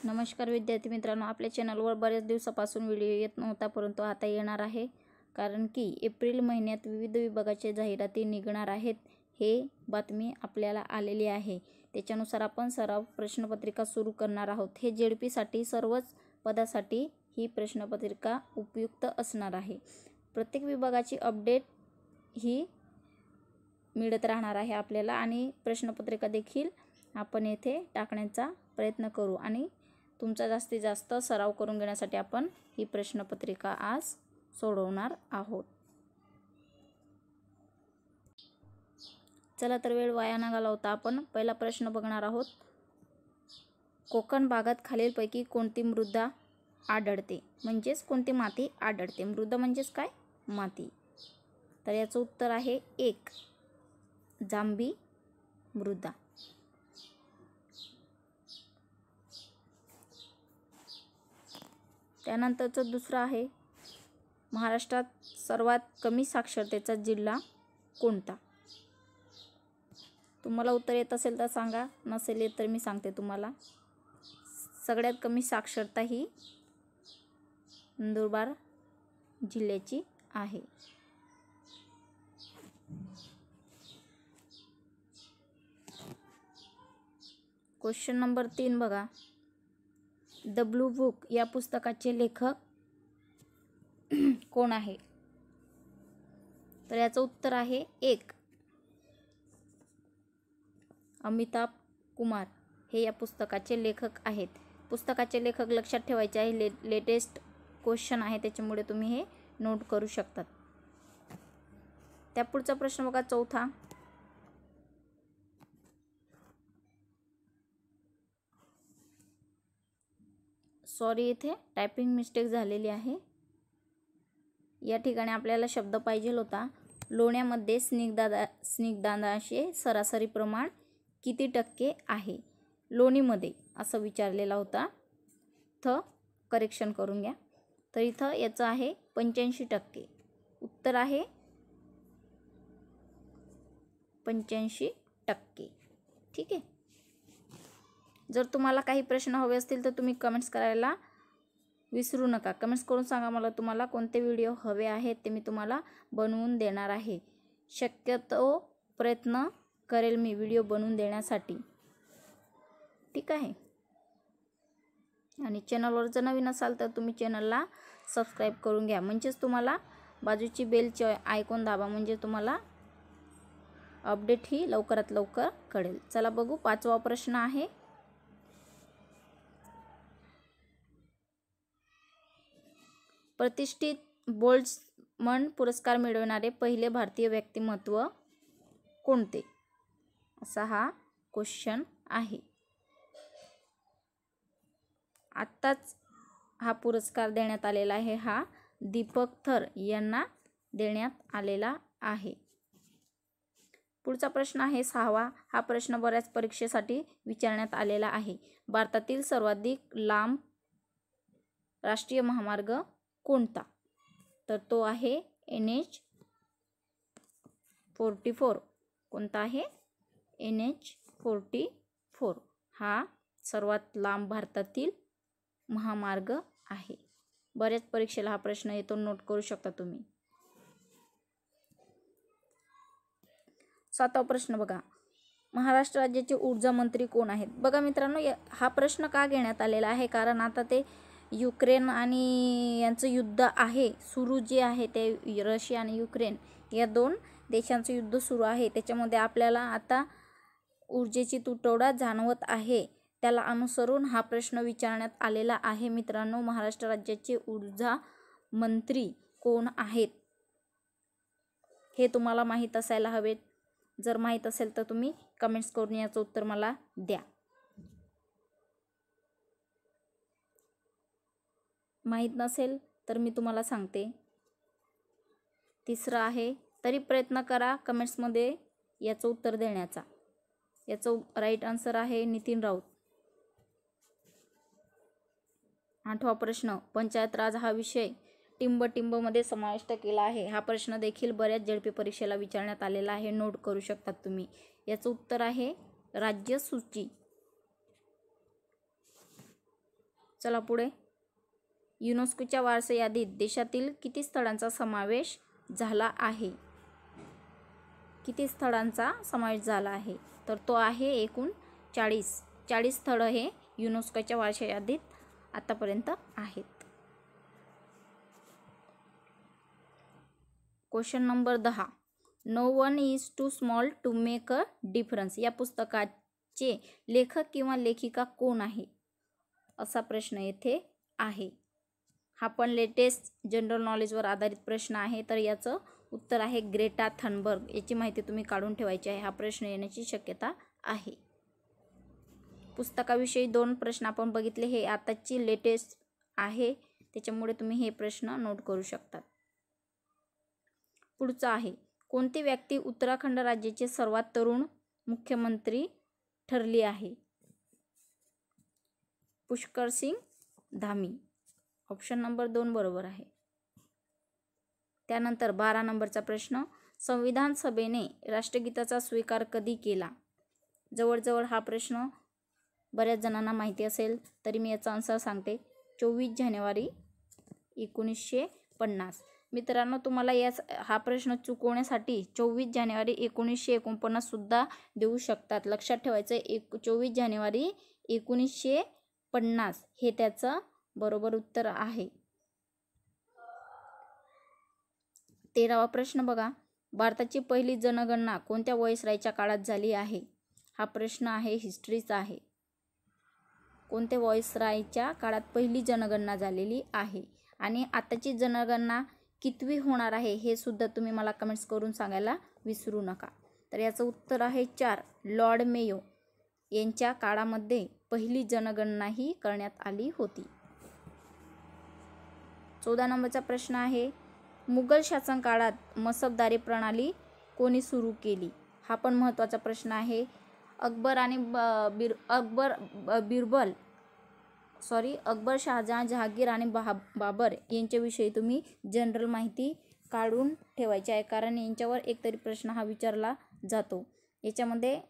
नमस्कार विद्यार्थी मित्रांनो, आपल्या चॅनलवर बऱ्याच दिवसापासून व्हिडिओ येत नव्हता, परंतु आता येणार आहे. कारण की एप्रिल महिन्यात विविध विभागाच्या जाहिराती निघणार आहेत, हे बातमी आपल्याला आलेली आहे. त्याच्यानुसार आपण सराव प्रश्नपत्रिका सुरू करणार आहोत. हे जेडपीसाठी सर्वच पदासाठी ही प्रश्नपत्रिका उपयुक्त असणार आहे. प्रत्येक विभागाची अपडेट ही मिळत राहणार आहे आपल्याला आणि प्रश्नपत्रिका देखील आपण येथे टाकण्याचा प्रयत्न करू आणि तुमचा जास्तीत जास्त सराव करून घेण्यासाठी आपण ही प्रश्नपत्रिका आज सोडवणार आहोत. चला तर वेळ वाया न घालवता आपण पहिला प्रश्न बघणार आहोत. कोकण भागात खालीलपैकी कोणती मृदा आढळते? म्हणजेच कोणती माती आढळते? मृदा म्हणजेच काय? माती. तर याचं उत्तर आहे 1 जांभी मृदा. त्यानंतरचं दुसरं आहे, महाराष्ट्रात सर्वात कमी साक्षरतेचा जिल्हा कोणता? तुम्हाला उत्तर येत असेल तर सांगा, नसेल येत तर मी सांगते तुम्हाला. सगळ्यात कमी साक्षरता ही नंदुरबार जिल्ह्याची आहे. क्वेश्चन नंबर 3 बघा. द ब्लू बुक या पुस्तकाचे लेखक कोण आहे? तर याचं उत्तर आहे 1 अमिताभ कुमार हे या पुस्तकाचे लेखक आहेत. पुस्तकाचे लेखक लक्षात ठेवायचे आहे. लेटेस्ट क्वेश्चन आहे, त्याच्यामुळे तुम्ही हे नोट करू शकतात. त्या पुढचा प्रश्न बघा, चौथा. सॉरी, इथे टायपिंग मिस्टेक झालेली आहे. या ठिकाणी आपल्याला शब्द पाहिजे होता. लोण्यामध्ये स्निग्धांशाचे सरासरी प्रमाण किती टक्के आहे? लोणीमध्ये असं विचारलेला होता. करेक्शन करून घ्या. तर इथं याचं आहे 85%. उत्तर आहे 85%. ठीक आहे. जर तुम्हाला काही प्रश्न हवे असतील तर तुम्ही कमेंट्स करायला विसरू नका. कमेंट्स करून सांगा मला तुम्हाला कोणते व्हिडिओ हवे आहेत, ते मी तुम्हाला बनवून देणार आहे. शक्यतो प्रयत्न करेल मी व्हिडिओ बनवून देण्यासाठी. ठीक आहे. आणि चॅनलवर जर नवीन असाल तर तुम्ही चॅनलला सबस्क्राईब करून घ्या. म्हणजेच तुम्हाला बाजूची बेलची आयकॉन दाबा, म्हणजे तुम्हाला अपडेट ही लवकरात लवकर कळेल. चला बघू. 5वा प्रश्न आहे. प्रतिष्ठित बोल्ट्झमन पुरस्कार मिळवणारे पहिले भारतीय व्यक्तिमत्व कोणते? असा हा क्वेश्चन आहे. आत्ताच हा पुरस्कार देण्यात आलेला आहे. हा दीपक थर यांना देण्यात आलेला आहे. पुढचा प्रश्न आहे 6वा. हा प्रश्न बऱ्याच परीक्षेसाठी विचारण्यात आलेला आहे. भारतातील सर्वाधिक लांब राष्ट्रीय महामार्ग कोणता? तर तो आहे NH44. कोणता आहे? NH44. हा सर्वात लांब भारतातील महामार्ग आहे. बऱ्याच परीक्षेला हा प्रश्न येतो, नोट करू शकता तुम्ही. 7वा प्रश्न बघा. महाराष्ट्र राज्याचे ऊर्जा मंत्री कोण आहेत? बघा मित्रांनो, हा प्रश्न का घेण्यात आलेला आहे? कारण आता ते युक्रेन आणि यांचं युद्ध आहे सुरू, जे आहे ते रशिया आणि युक्रेन या 2 देशांचं युद्ध सुरू आहे. त्याच्यामध्ये आपल्याला आता ऊर्जेची तुटवडा जाणवत आहे. त्याला अनुसरून हा प्रश्न विचारण्यात आलेला आहे. मित्रांनो, महाराष्ट्र राज्याचे ऊर्जा मंत्री कोण आहेत हे तुम्हाला माहीत असायला हवे. जर माहीत असेल तर तुम्ही कमेंट्स करून याचं उत्तर मला द्या. माहीत नसेल तर मी तुम्हाला सांगते. 3रं आहे, तरी प्रयत्न करा कमेंट्समध्ये याचं उत्तर देण्याचा. याचं राईट आन्सर आहे नितीन राऊत. 8वा प्रश्न. पंचायत राज हा विषय टिंबमध्ये समाविष्ट केला आहे. हा प्रश्न देखील बऱ्याच झेडपी परीक्षेला विचारण्यात आलेला आहे. नोट करू शकतात तुम्ही. याचं उत्तर आहे राज्य सूची. चला पुढे. युनेस्कोच्या वारसा यादीत देशातील किती स्थळांचा समावेश झाला आहे? किती स्थळांचा समावेश झाला आहे? तर तो आहे एकूण 40 स्थळं हे युनेस्कोच्या वारसा यादीत आतापर्यंत आहेत. Question number 10. No one is too small to make a difference या पुस्तकाचे लेखक किंवा लेखिका कोण आहे? असा प्रश्न येथे आहे. हा पण लेटेस्ट जनरल नॉलेजवर आधारित प्रश्न आहे. तर याचं उत्तर आहे ग्रेटा थनबर्ग. याची माहिती तुम्ही काढून ठेवायची आहे. हा प्रश्न येण्याची शक्यता आहे. पुस्तकाविषयी 2 प्रश्न आपण बघितले. हे आताची लेटेस्ट आहे, त्याच्यामुळे तुम्ही हे प्रश्न नोट करू शकता. पुढचा आहे. कोणती व्यक्ती उत्तराखंड राज्याचे सर्वात तरुण मुख्यमंत्री ठरली आहे? पुष्कर सिंग धामी. ऑप्शन नंबर 2 बरोबर आहे. त्यानंतर 12 नंबरचा प्रश्न. संविधान सभेने राष्ट्रगीताचा स्वीकार कधी केला? जवळजवळ हा प्रश्न बऱ्याच जणांना माहिती असेल, तरी मी याचा आन्सर सांगते. 24 जानेवारी 1950. मित्रांनो, तुम्हाला हा प्रश्न चुकवण्यासाठी 24 जानेवारी 1949 सुद्धा देऊ शकतात. लक्षात ठेवायचं 24 जानेवारी 1950 हे त्याचं बरोबर उत्तर आहे. 13वा प्रश्न बघा. भारताची पहिली जनगणना कोणत्या व्हाईसरायच्या काळात झाली आहे? हा प्रश्न आहे हिस्ट्रीचा आहे. कोणत्या व्हाईसरायच्या काळात पहिली जनगणना झालेली आहे? आणि आताची जनगणना कितवी होणार आहे हे सुद्धा तुम्ही मला कमेंट्स करून सांगायला विसरू नका. तर याचं उत्तर आहे 4. लॉर्ड मेयो यांच्या काळामध्ये पहिली जनगणना ही करण्यात आली होती. 14 नंबरचा प्रश्न आहे. मुघल शासन काळात मसबदारी प्रणाली कोणी सुरू केली? हा पण महत्त्वाचा प्रश्न आहे. अकबर, शहाजहान, जहांगीर आणि बाबर यांच्याविषयी तुम्ही जनरल माहिती काढून ठेवायची आहे, कारण यांच्यावर एकतरी प्रश्न हा विचारला जातो. याच्यामध्ये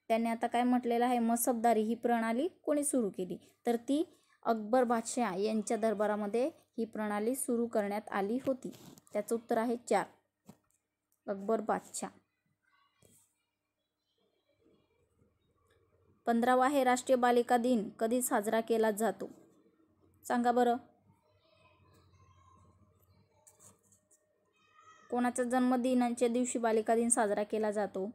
त्यांनी आता काय म्हटलेलं आहे? मसबदारी ही प्रणाली कोणी सुरू केली? तर ती अकबर बादशाह यांच्या दरबारामध्ये ही प्रणाली सुरू करण्यात आली होती. त्याचं उत्तर आहे 4. अकबर बादशाह. 15वा आहे. राष्ट्रीय बालिका दिन कधी साजरा केला जातो? सांगा बरं. कोणाच्या जन्मदिनाच्या दिवशी बालिका दिन साजरा केला जातो?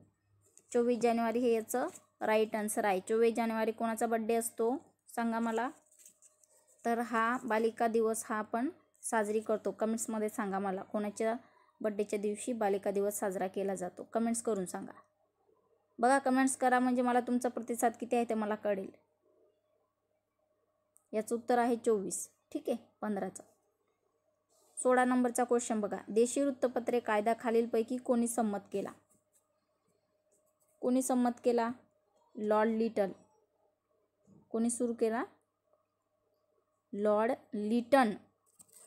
24 जानेवारी हे याचं राईट आन्सर आहे. 24 जानेवारी कोणाचा बड्डे असतो? सांगा मला. तर हा बालिका दिवस हा आपण साजरी करतो. कमेंट्समध्ये सांगा मला कोणाच्या बड्डेच्या दिवशी बालिका दिवस साजरा केला जातो. कमेंट्स करून सांगा. बघा, कमेंट्स करा म्हणजे मला तुमचा प्रतिसाद किती आहे ते मला कळेल. याचं उत्तर आहे 24. ठीक आहे, 15चा. 16 नंबरचा क्वेश्चन बघा. देशी वृत्तपत्रे कायदा खालीलपैकी कोणी संमत केला? कोणी संमत केला? Lord Lytton. कोणी सुरू केला? Lord Lytton.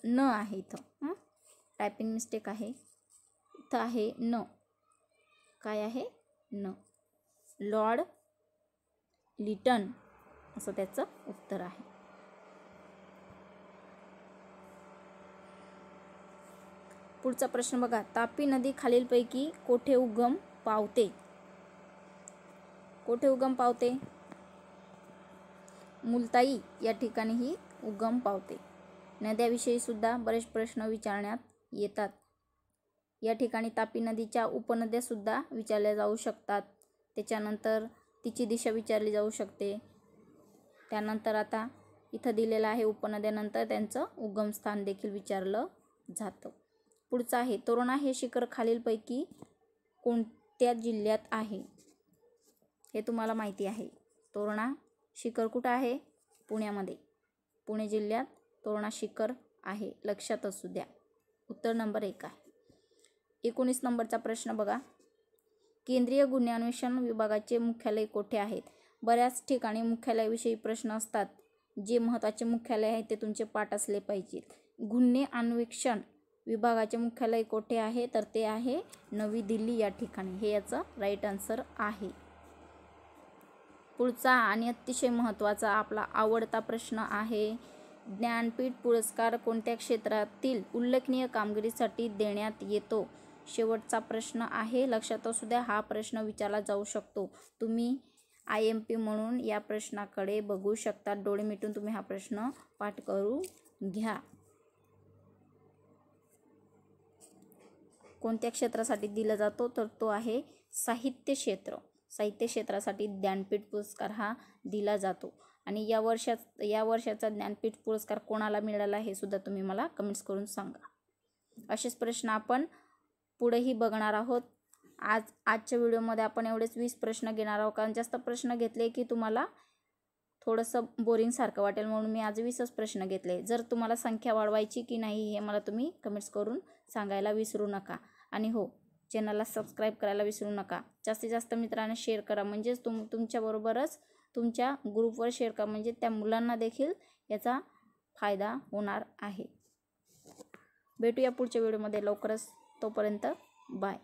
न आहे इथं, टायपिंग मिस्टेक आहे. इथं आहे न. काय आहे? न. लॉर्ड लिटन असं त्याचं उत्तर आहे. पुढचा प्रश्न बघा. तापी नदी खालीलपैकी कोठे उगम पावते? कोठे उगम पावते? मुलताई या ठिकाणी ही उगम पावते. नद्याविषयी सुद्धा बरेच प्रश्न विचारण्यात येतात. या ठिकाणी तापी नदीच्या उपनद्या सुद्धा विचारल्या जाऊ शकतात. त्याच्यानंतर तिची दिशा विचारली जाऊ शकते. त्यानंतर आता इथं दिलेलं आहे उपनद्यानंतर त्यांचं उगमस्थान देखील विचारलं जातं. पुढचं आहे. तोरणा हे शिखर खालीलपैकी कोणत्या जिल्ह्यात आहे? हे तुम्हाला माहिती आहे. तोरणा शिखर कुठं आहे? पुण्यामध्ये. पुणे जिल्ह्यात तोरणा शिखर आहे. लक्षात असू द्या. उत्तर नंबर 1 आहे. 19 नंबरचा प्रश्न बघा. केंद्रीय गुन्हे अन्वेषण विभागाचे मुख्यालय कोठे आहेत? बऱ्याच ठिकाणी मुख्यालयाविषयी प्रश्न असतात. जे महत्त्वाचे मुख्यालय आहे ते तुमचे पाठ असले पाहिजेत. गुन्हे अन्वेषण विभागाचे मुख्यालय कोठे आहे? तर ते आहे नवी दिल्ली या ठिकाणी. हे याचं राईट आन्सर आहे. पुढचा आणि अतिशय महत्त्वाचा आपला आवडता प्रश्न आहे. ज्ञानपीठ पुरस्कार कोणत्या क्षेत्रातील उल्लेखनीय कामगिरीसाठी देण्यात येतो? शेवटचा प्रश्न आहे, लक्षात असू द्या. हा प्रश्न विचारला जाऊ शकतो. तुम्ही IMP म्हणून या प्रश्नाकडे बघू शकता. डोळे मिटून तुम्ही हा प्रश्न पाठ करू घ्या. कोणत्या क्षेत्रासाठी दिला जातो? तर तो आहे साहित्य क्षेत्र. साहित्य क्षेत्रासाठी ज्ञानपीठ पुरस्कार हा दिला जातो. आणि या वर्षाचा ज्ञानपीठ पुरस्कार कोणाला मिळाला हे सुद्धा तुम्ही मला कमेंट्स करून सांगा. असेच प्रश्न आपण पुढेही बघणार आहोत. आजच्या व्हिडिओमध्ये आपण एवढेच 20 प्रश्न घेणार आहोत, कारण जास्त प्रश्न घेतले की तुम्हाला थोडंसं बोरिंग सारखं वाटेल, म्हणून मी आज 20च प्रश्न घेतले. जर तुम्हाला संख्या वाढवायची की नाही हे मला तुम्ही कमेंट्स करून सांगायला विसरू नका. आणि हो, चॅनलला सबस्क्राईब करायला विसरू नका. जास्तीत जास्त मित्रांना शेअर करा, म्हणजेच तुमच्याबरोबरच तुमच्या ग्रुपवर शेअर करा, म्हणजे त्या मुलांना देखील याचा फायदा होणार आहे. भेटूया पुढच्या व्हिडिओमध्ये लवकरच. तोपर्यंत बाय.